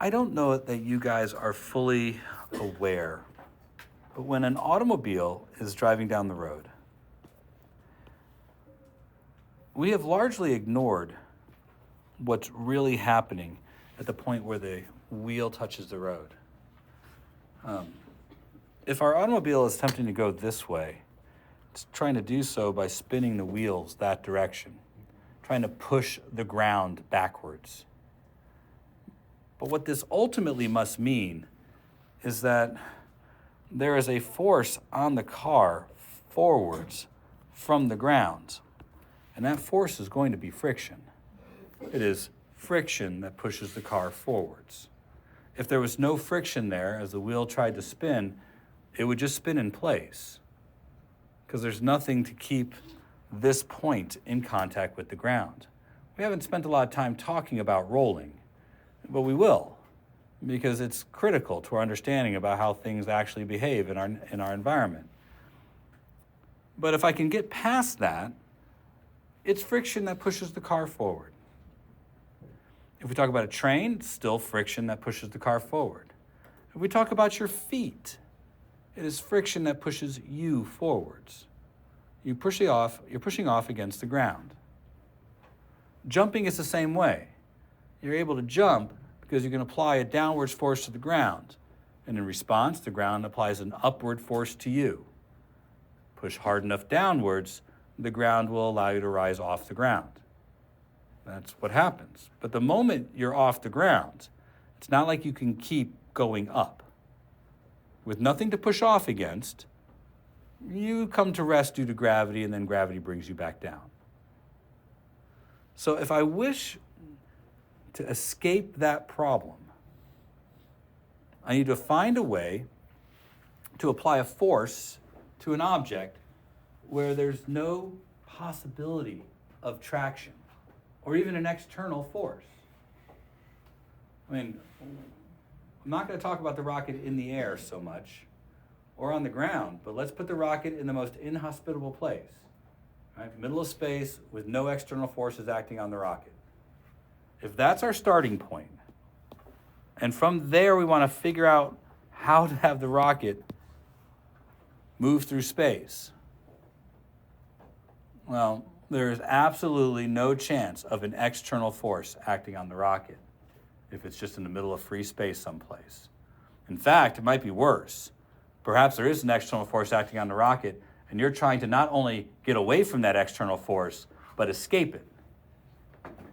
I don't know that you guys are fully aware, but when an automobile is driving down the road, we have largely ignored what's really happening at the point where the wheel touches the road. If our automobile is attempting to go this way, it's trying to do so by spinning the wheels that direction, trying to push the ground backwards. But what this ultimately must mean is that there is a force on the car forwards from the ground, and that force is going to be friction. It is friction that pushes the car forwards. If there was no friction there as the wheel tried to spin, it would just spin in place because there's nothing to keep this point in contact with the ground. We haven't spent a lot of time talking about rolling, but we will, because it's critical to our understanding about how things actually behave in our environment. But if I can get past that, it's friction that pushes the car forward. If we talk about a train, it's still friction that pushes the car forward. If we talk about your feet, it is friction that pushes you forwards. You're pushing off against the ground. Jumping is the same way. You're able to jump because you can apply a downwards force to the ground. And in response, the ground applies an upward force to you. Push hard enough downwards, the ground will allow you to rise off the ground. That's what happens. But the moment you're off the ground, it's not like you can keep going up. With nothing to push off against, you come to rest due to gravity, and then gravity brings you back down. So if I wish to escape that problem, I need to find a way to apply a force to an object where there's no possibility of traction or even an external force. I mean, I'm not going to talk about the rocket in the air so much or on the ground, but let's put the rocket in the most inhospitable place, right? Middle of space with no external forces acting on the rocket. If that's our starting point, and from there we want to figure out how to have the rocket move through space, well, there is absolutely no chance of an external force acting on the rocket if it's just in the middle of free space someplace. In fact, it might be worse. Perhaps there is an external force acting on the rocket, and you're trying to not only get away from that external force, but escape it.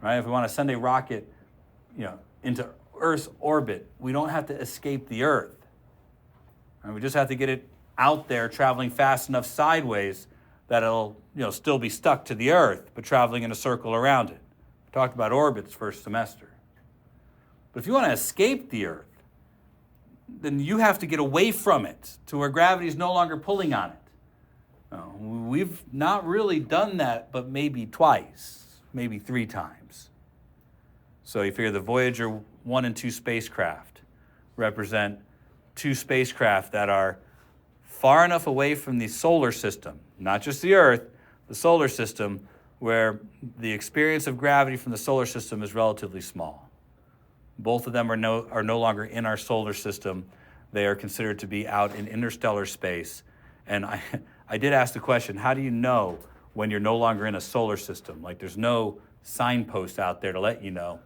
Right? If we want to send a rocket, into Earth's orbit, we don't have to escape the Earth. Right? We just have to get it out there traveling fast enough sideways that it'll still be stuck to the Earth, but traveling in a circle around it. We talked about orbits first semester. But if you want to escape the Earth, then you have to get away from it to where gravity is no longer pulling on it. We've not really done that, but maybe twice, maybe 3 times. So you figure the Voyager 1 and 2 spacecraft represent 2 spacecraft that are far enough away from the solar system, not just the Earth, the solar system, where the experience of gravity from the solar system is relatively small. Both of them are no longer in our solar system. They are considered to be out in interstellar space. And I did ask the question, how do you know when you're no longer in a solar system? Like, there's no signpost out there to let you know.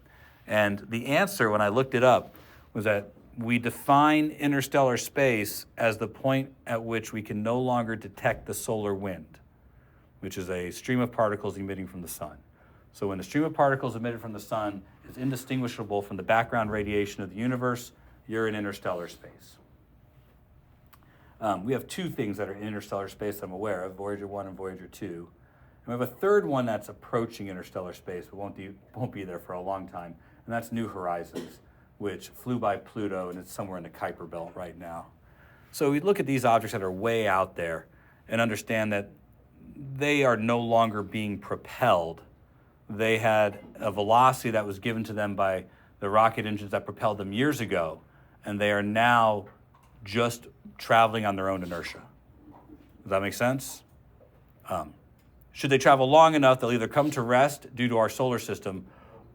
And the answer, when I looked it up, was that we define interstellar space as the point at which we can no longer detect the solar wind, which is a stream of particles emitting from the sun. So when a stream of particles emitted from the sun is indistinguishable from the background radiation of the universe, you're in interstellar space. We have 2 things that are in interstellar space I'm aware of, Voyager 1 and Voyager 2. And we have a third one that's approaching interstellar space, but won't be there for a long time, and that's New Horizons, which flew by Pluto, and it's somewhere in the Kuiper Belt right now. So we look at these objects that are way out there and understand that they are no longer being propelled. They had a velocity that was given to them by the rocket engines that propelled them years ago, and they are now just traveling on their own inertia. Does that make sense? Should they travel long enough, they'll either come to rest due to our solar system,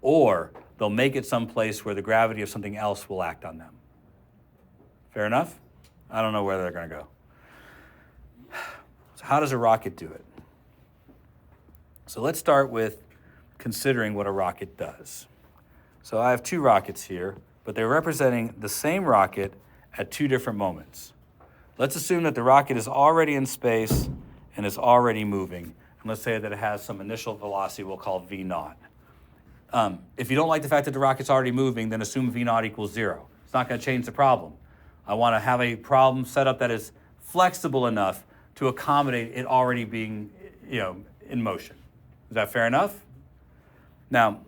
or they'll make it someplace where the gravity of something else will act on them. Fair enough? I don't know where they're going to go. So how does a rocket do it? So let's start with considering what a rocket does. So I have two rockets here, but they're representing the same rocket at two different moments. Let's assume that the rocket is already in space and is already moving. And let's say that it has some initial velocity we'll call v naught. If you don't like the fact that the rocket's already moving, then assume v naught equals 0. It's not going to change the problem. I want to have a problem set up that is flexible enough to accommodate it already being, in motion. Is that fair enough? Now,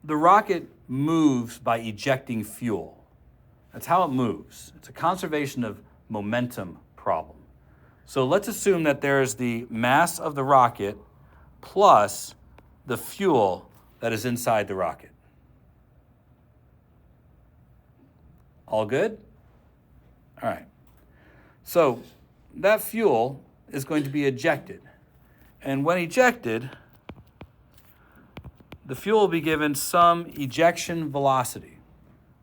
the rocket moves by ejecting fuel. That's how it moves. It's a conservation of momentum problem. So let's assume that there's the mass of the rocket plus the fuel that is inside the rocket. All good? All right. So that fuel is going to be ejected. And when ejected, the fuel will be given some ejection velocity.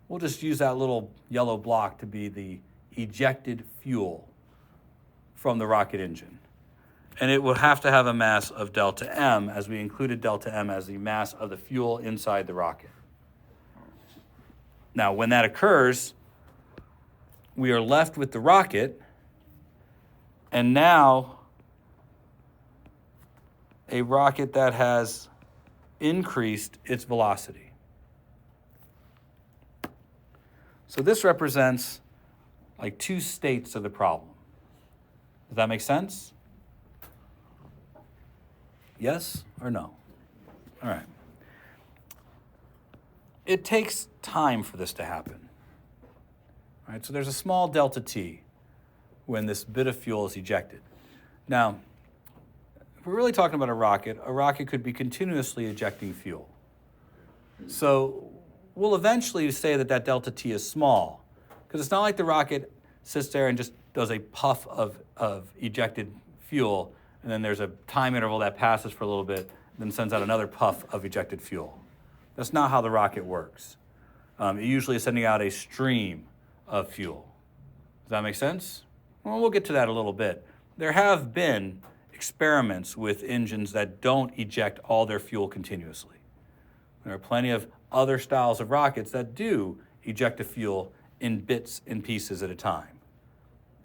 We'll just use that little yellow block to be the ejected fuel from the rocket engine. And it would have to have a mass of delta M, as we included delta M as the mass of the fuel inside the rocket. Now, when that occurs, we are left with the rocket, and now a rocket that has increased its velocity. So this represents like two states of the problem. Does that make sense? Yes or no? All right. It takes time for this to happen. All right, so there's a small delta T when this bit of fuel is ejected. Now, if we're really talking about a rocket could be continuously ejecting fuel. So we'll eventually say that that delta T is small, because it's not like the rocket sits there and just does a puff of ejected fuel, and then there's a time interval that passes for a little bit, then sends out another puff of ejected fuel. That's not how the rocket works. It usually is sending out a stream of fuel. Does that make sense? Well, we'll get to that a little bit. There have been experiments with engines that don't eject all their fuel continuously. There are plenty of other styles of rockets that do eject the fuel in bits and pieces at a time.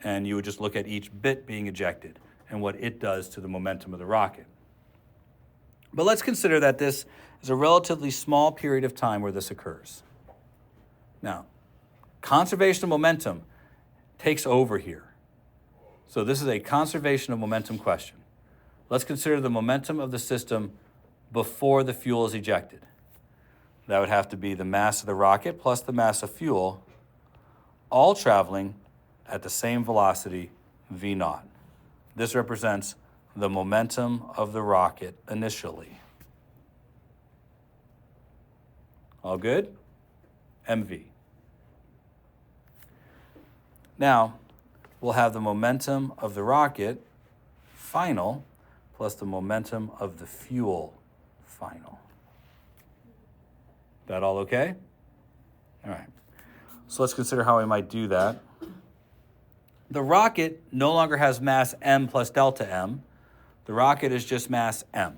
And you would just look at each bit being ejected and what it does to the momentum of the rocket. But let's consider that this is a relatively small period of time where this occurs. Now, conservation of momentum takes over here. So this is a conservation of momentum question. Let's consider the momentum of the system before the fuel is ejected. That would have to be the mass of the rocket plus the mass of fuel, all traveling at the same velocity, v naught. This represents the momentum of the rocket initially. All good? mv. Now, we'll have the momentum of the rocket final plus the momentum of the fuel final. That all okay? All right. So let's consider how we might do that. The rocket no longer has mass m plus delta m. The rocket is just mass m.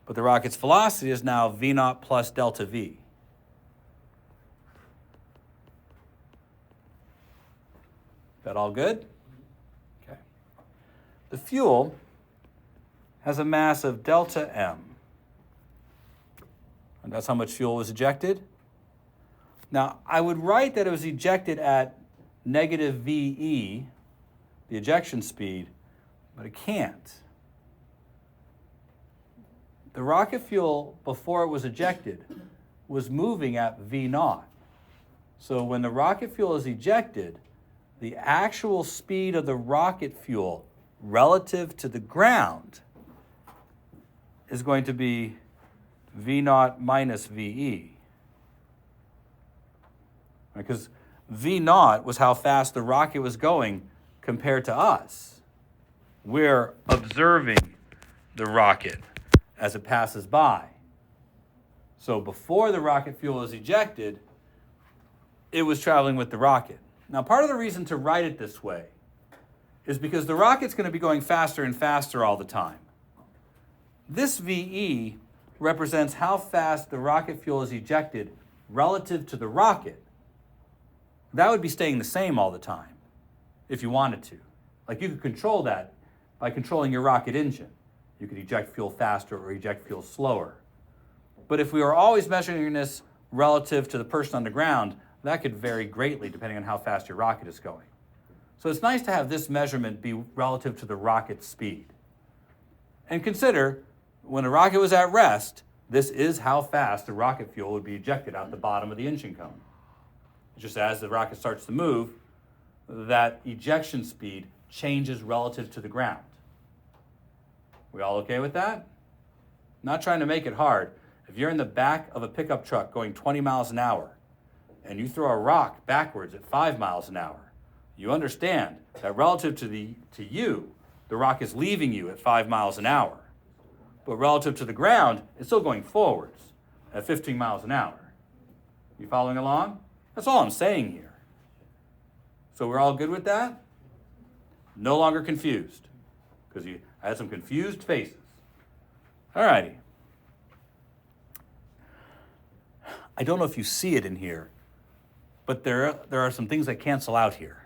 But the rocket's velocity is now v naught plus delta v. That all good? Okay. The fuel has a mass of delta m. And that's how much fuel was ejected. Now, I would write that it was ejected at negative VE, the ejection speed, but it can't. The rocket fuel, before it was ejected, was moving at V naught. So when the rocket fuel is ejected, the actual speed of the rocket fuel relative to the ground is going to be V naught minus VE. Because V naught was how fast the rocket was going compared to us. We're observing the rocket as it passes by. So before the rocket fuel is ejected, it was traveling with the rocket. Now, part of the reason to write it this way is because the rocket's going to be going faster and faster all the time. This VE represents how fast the rocket fuel is ejected relative to the rocket. That would be staying the same all the time if you wanted to. Like, you could control that by controlling your rocket engine. You could eject fuel faster or eject fuel slower. But if we were always measuring this relative to the person on the ground, that could vary greatly depending on how fast your rocket is going. So it's nice to have this measurement be relative to the rocket's speed. And consider, when a rocket was at rest, this is how fast the rocket fuel would be ejected out the bottom of the engine cone. Just as the rocket starts to move, that ejection speed changes relative to the ground. We all okay with that? Not trying to make it hard. If you're in the back of a pickup truck going 20 miles an hour and you throw a rock backwards at 5 miles an hour, you understand that relative to you, the rock is leaving you at 5 miles an hour. But relative to the ground, it's still going forwards at 15 miles an hour. You following along? That's all I'm saying here. So we're all good with that? No longer confused, because I had some confused faces. All righty. I don't know if you see it in here, but there are some things that cancel out here.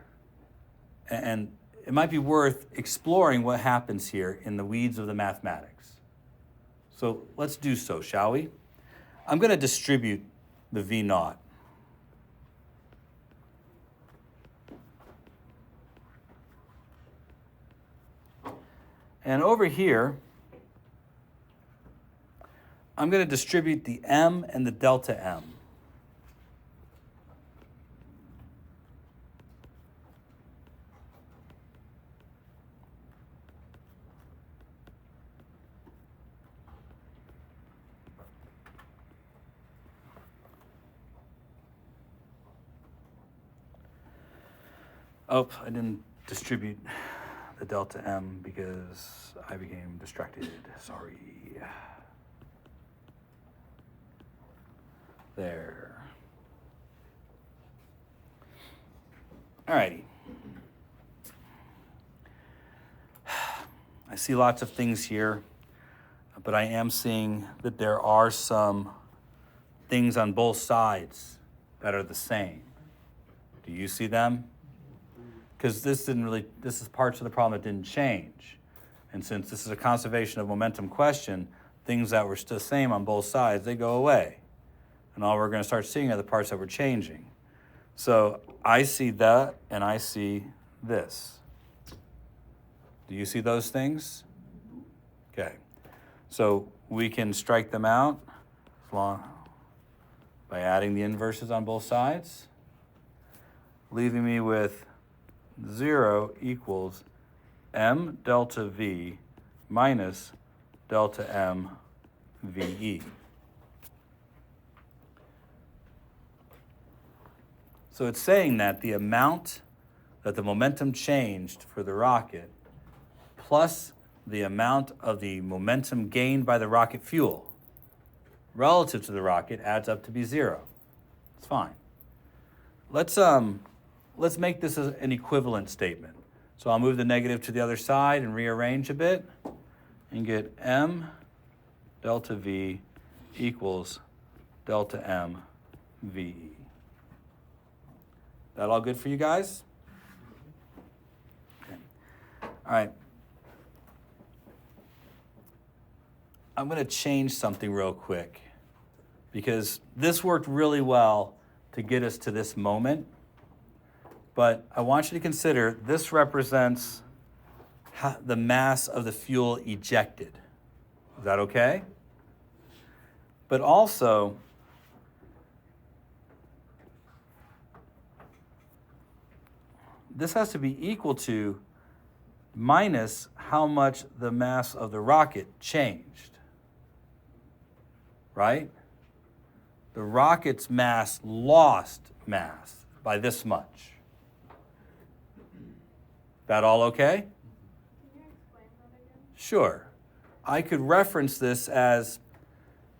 And it might be worth exploring what happens here in the weeds of the mathematics. So let's do so, shall we? I'm going to distribute the V naught. And over here, I'm going to distribute the M and the delta M. Oh, I didn't distribute the delta M because I became distracted. Sorry. There. Alrighty. I see lots of things here, but I am seeing that there are some things on both sides that are the same. Do you see them? Because this is parts of the problem that didn't change. And since this is a conservation of momentum question, things that were still the same on both sides, they go away. And all we're going to start seeing are the parts that were changing. So I see that, and I see this. Do you see those things? Okay. So we can strike them out by adding the inverses on both sides, leaving me with 0 equals M delta V minus delta M VE. So it's saying that the amount that the momentum changed for the rocket plus the amount of the momentum gained by the rocket fuel relative to the rocket adds up to be 0. It's fine. Let's make this an equivalent statement. So I'll move the negative to the other side and rearrange a bit and get M delta V equals delta M VE. That all good for you guys? Okay. All right. I'm going to change something real quick because this worked really well to get us to this moment. But I want you to consider this represents the mass of the fuel ejected. Is that okay? But also, this has to be equal to minus how much the mass of the rocket changed. Right? The rocket's mass lost mass by this much. That all okay? Can you explain that again? Sure. I could reference this as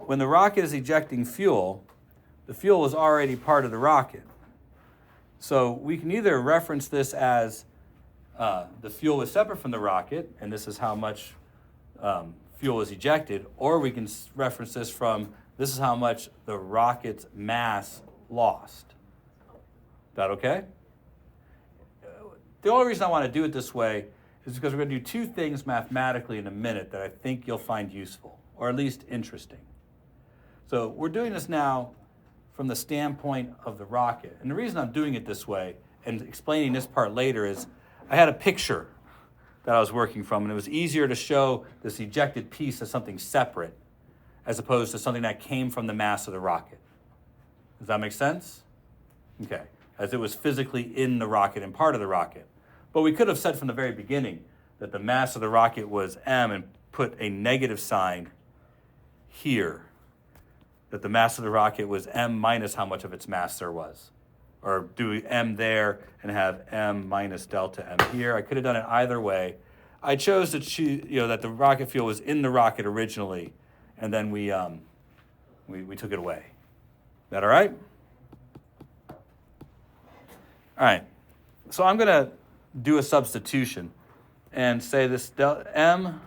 when the rocket is ejecting fuel, the fuel was already part of the rocket. So we can either reference this as the fuel was separate from the rocket, and this is how much fuel was ejected, or we can reference this is how much the rocket's mass lost. Is that okay? The only reason I want to do it this way is because we're going to do two things mathematically in a minute that I think you'll find useful, or at least interesting. So we're doing this now from the standpoint of the rocket. And the reason I'm doing it this way and explaining this part later is I had a picture that I was working from, and it was easier to show this ejected piece as something separate as opposed to something that came from the mass of the rocket. Does that make sense? Okay, as it was physically in the rocket and part of the rocket. But we could have said from the very beginning that the mass of the rocket was m and put a negative sign here, that the mass of the rocket was m minus how much of its mass there was. Or do m there and have m minus delta m here. I could have done it either way. I chose to choose, that the rocket fuel was in the rocket originally, and then we took it away. Is that all right? All right. So I'm going to do a substitution and say this m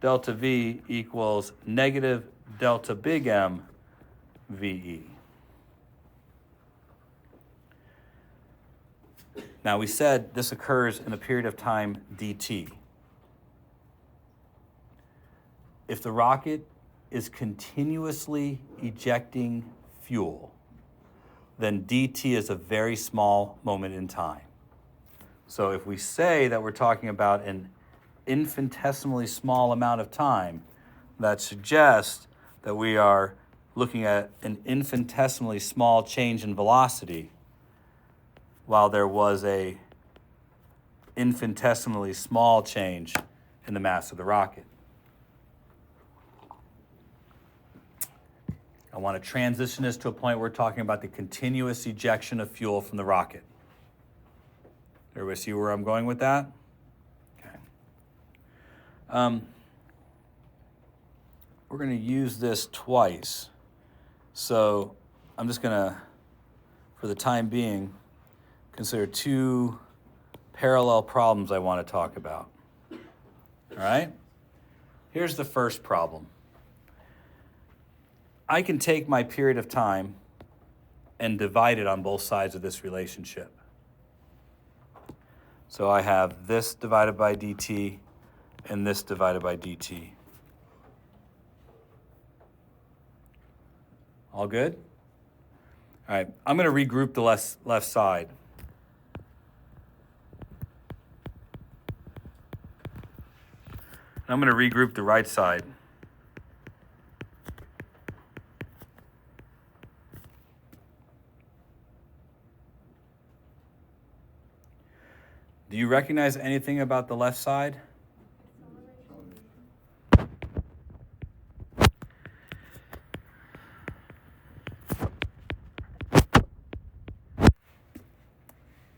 delta v equals negative delta big M VE. Now we said this occurs in a period of time dt. If the rocket is continuously ejecting fuel, then dt is a very small moment in time. So if we say that we're talking about an infinitesimally small amount of time, that suggests that we are looking at an infinitesimally small change in velocity, while there was a infinitesimally small change in the mass of the rocket. I want to transition this to a point where we're talking about the continuous ejection of fuel from the rocket. Everybody see where I'm going with that? Okay. We're going to use this twice. So I'm just going to, for the time being, consider two parallel problems I want to talk about. All right? Here's the first problem. I can take my period of time and divide it on both sides of this relationship. So I have this divided by dt and this divided by dt. All good? All right, I'm going to regroup the left side. I'm going to regroup the right side. Do you recognize anything about the left side?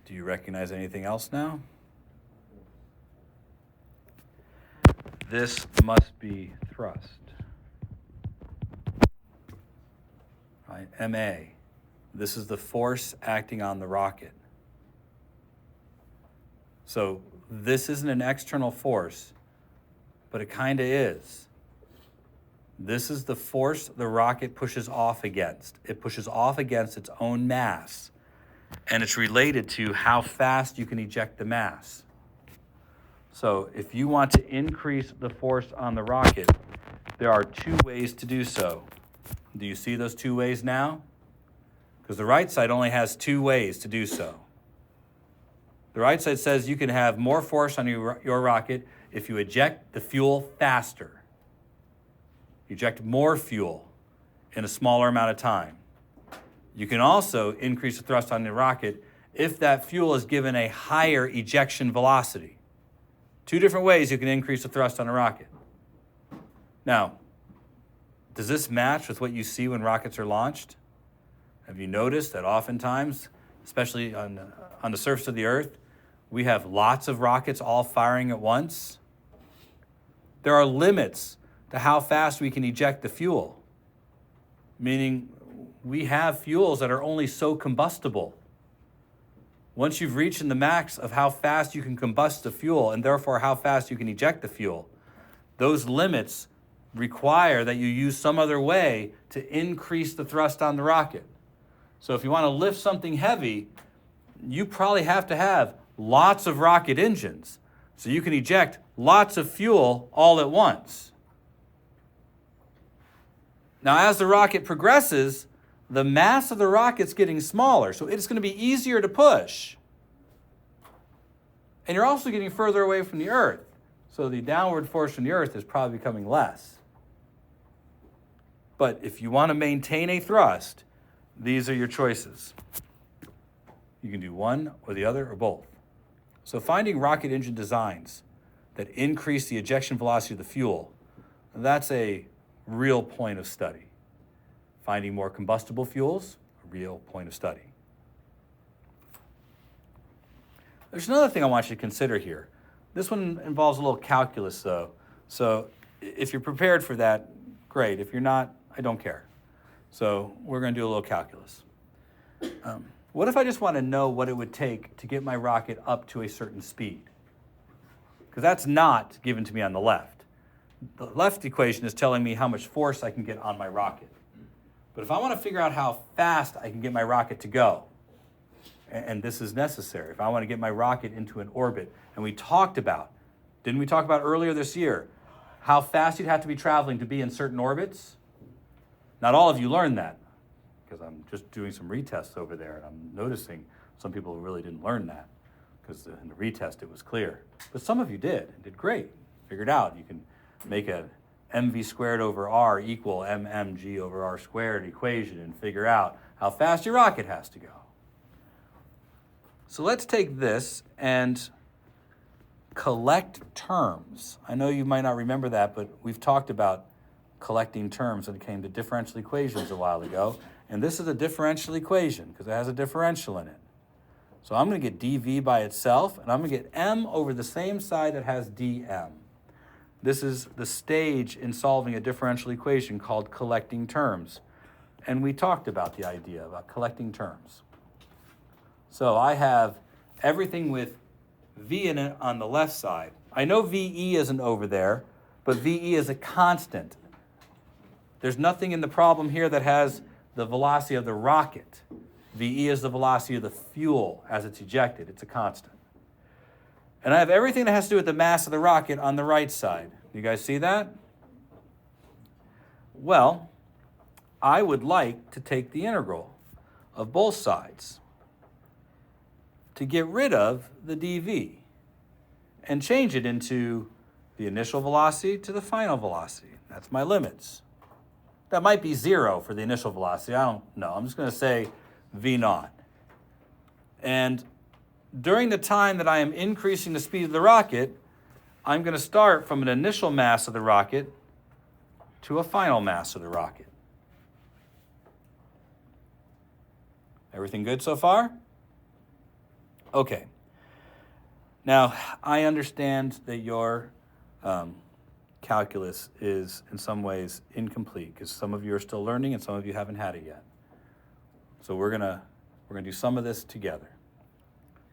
Do you recognize anything else now? This must be thrust. Right, MA. This is the force acting on the rocket. So this isn't an external force, but it kind of is. This is the force the rocket pushes off against. It pushes off against its own mass, and it's related to how fast you can eject the mass. So if you want to increase the force on the rocket, there are two ways to do so. Do you see those two ways now? Because the right side only has two ways to do so. The right side says you can have more force on your rocket if you eject the fuel faster. Eject more fuel in a smaller amount of time. You can also increase the thrust on the rocket if that fuel is given a higher ejection velocity. Two different ways you can increase the thrust on a rocket. Now, does this match with what you see when rockets are launched? Have you noticed that oftentimes, especially on the surface of the Earth, we have lots of rockets all firing at once? There are limits to how fast we can eject the fuel. meaning we have fuels that are only so combustible. Once you've reached the max of how fast you can combust the fuel and therefore how fast you can eject the fuel, those limits require that you use some other way to increase the thrust on the rocket. So if you want to lift something heavy, you probably have to have lots of rocket engines so you can eject lots of fuel all at once. Now, as the rocket progresses, the mass of the rocket's getting smaller, so it's going to be easier to push. And you're also getting further away from the Earth, so the downward force from the Earth is probably becoming less. But if you want to maintain a thrust, these are your choices. You can do one or the other or both. So finding rocket engine designs that increase the ejection velocity of the fuel, that's a real point of study. Finding more combustible fuels, a real point of study. There's another thing I want you to consider here. This one involves a little calculus, though. So if you're prepared for that, great. If you're not, I don't care. So we're going to do a little calculus. What if I just want to know what it would take to get my rocket up to a certain speed? Because that's not given to me on the left. The left equation is telling me how much force I can get on my rocket. But if I want to figure out how fast I can get my rocket to go, and this is necessary, if I want to get my rocket into an orbit, and we talked about, didn't we talk about earlier this year, how fast you'd have to be traveling to be in certain orbits? Not all of you learned that, because I'm just doing some retests over there, and I'm noticing some people really didn't learn that, because in the retest it was clear. But some of you did, and did great. Figured out you can make a mv squared over r equal mmg over r squared equation and figure out how fast your rocket has to go. So let's take this and collect terms. I know you might not remember that, but we've talked about collecting terms when it came to differential equations a while ago. And this is a differential equation because it has a differential in it. So I'm going to get dv by itself, and I'm going to get m over the same side that has dm. This is the stage in solving a differential equation called collecting terms. And we talked about the idea about collecting terms. So I have everything with v in it on the left side. I know ve isn't over there, but ve is a constant. There's nothing in the problem here that has the velocity of the rocket. ve is the velocity of the fuel as it's ejected. It's a constant. And I have everything that has to do with the mass of the rocket on the right side. You guys see that? Well, I would like to take the integral of both sides to get rid of the dv and change it into the initial velocity to the final velocity. That's my limits. That might be 0 for the initial velocity. I don't know. I'm just going to say v naught. And during the time that I am increasing the speed of the rocket, I'm going to start from an initial mass of the rocket to a final mass of the rocket. Everything good so far? Okay. Now, I understand that your calculus is in some ways incomplete because some of you are still learning and some of you haven't had it yet. So we're gonna do some of this together.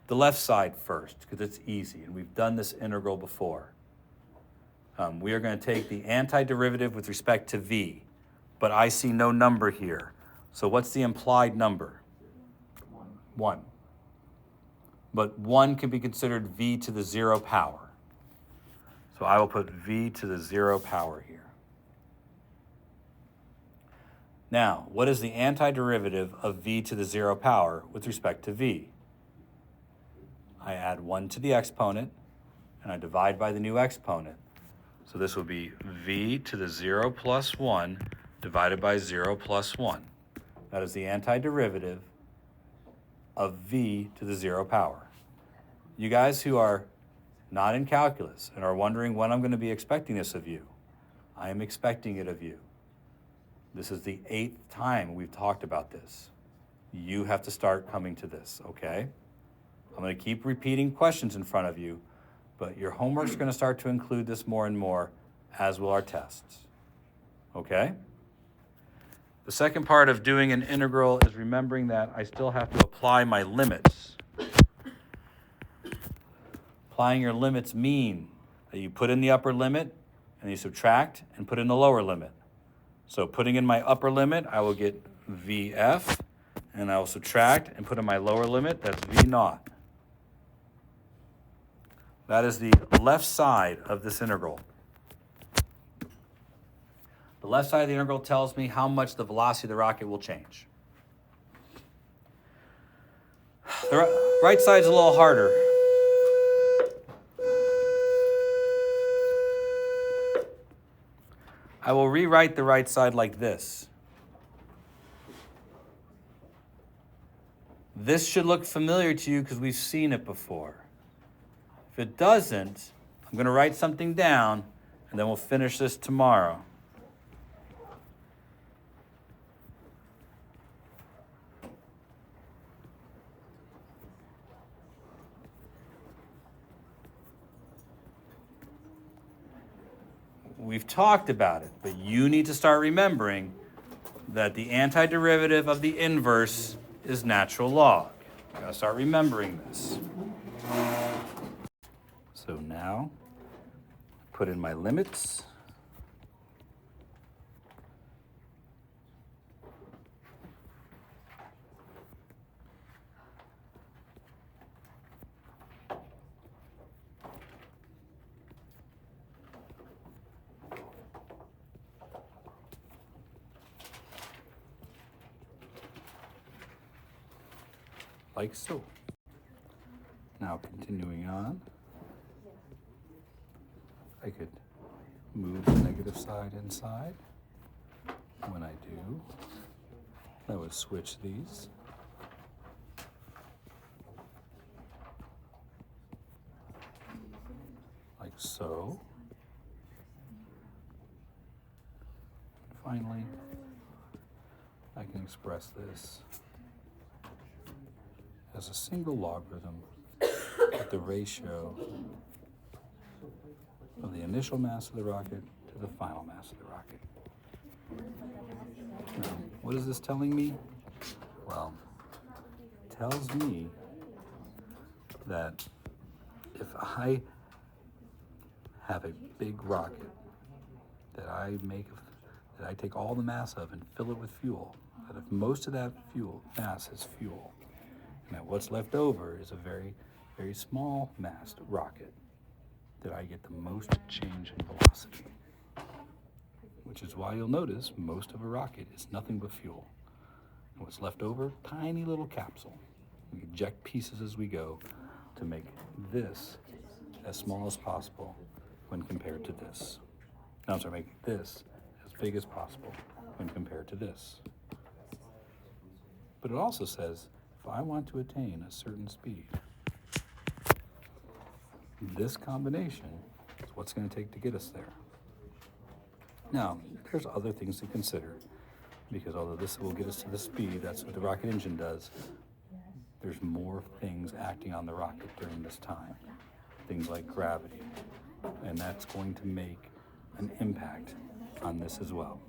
The left side first, because it's easy, and we've done this integral before. We are going to take the antiderivative with respect to v, but I see no number here. So what's the implied number? 1. But 1 can be considered v to the 0 power. So I will put v to the 0 power here. Now, what is the antiderivative of v to the 0 power with respect to v? I add 1 to the exponent, and I divide by the new exponent. So this will be v to the 0 plus 1 divided by 0 plus 1. That is the antiderivative of v to the 0 power. You guys who are not in calculus and are wondering when I'm going to be expecting this of you, I am expecting it of you. This is the 8th time we've talked about this. You have to start coming to this, okay? I'm going to keep repeating questions in front of you, but your homework's going to start to include this more and more, as will our tests. Okay? The second part of doing an integral is remembering that I still have to apply my limits. Applying your limits mean that you put in the upper limit and you subtract and put in the lower limit. So putting in my upper limit, I will get VF, and I will subtract and put in my lower limit, that's V naught. That is the left side of this integral. The left side of the integral tells me how much the velocity of the rocket will change. The right side's a little harder. I will rewrite the right side like this. This should look familiar to you because we've seen it before. If it doesn't, I'm going to write something down, and then we'll finish this tomorrow. We've talked about it, but you need to start remembering that the antiderivative of the inverse is natural log. You gotta start remembering this. So now, put in my limits. Like so. Now continuing on, I could move the negative side inside. When I do, I would switch these. Like so. Finally, I can express this as a single logarithm of the ratio of the initial mass of the rocket to the final mass of the rocket. Now, what is this telling me? Well, it tells me that if I have a big rocket that I take all the mass of and fill it with fuel, that if most of that fuel mass is fuel, and that what's left over is a very, very small massed rocket, that I get the most change in velocity. Which is why you'll notice most of a rocket is nothing but fuel. And what's left over, tiny little capsule. We eject pieces as we go to make this as small as possible when compared to this. No, I'm sorry, make this as big as possible when compared to this. But it also says, if I want to attain a certain speed, this combination is what's going to take to get us there. Now, there's other things to consider, because although this will get us to the speed, that's what the rocket engine does, there's more things acting on the rocket during this time. Things like gravity, and that's going to make an impact on this as well.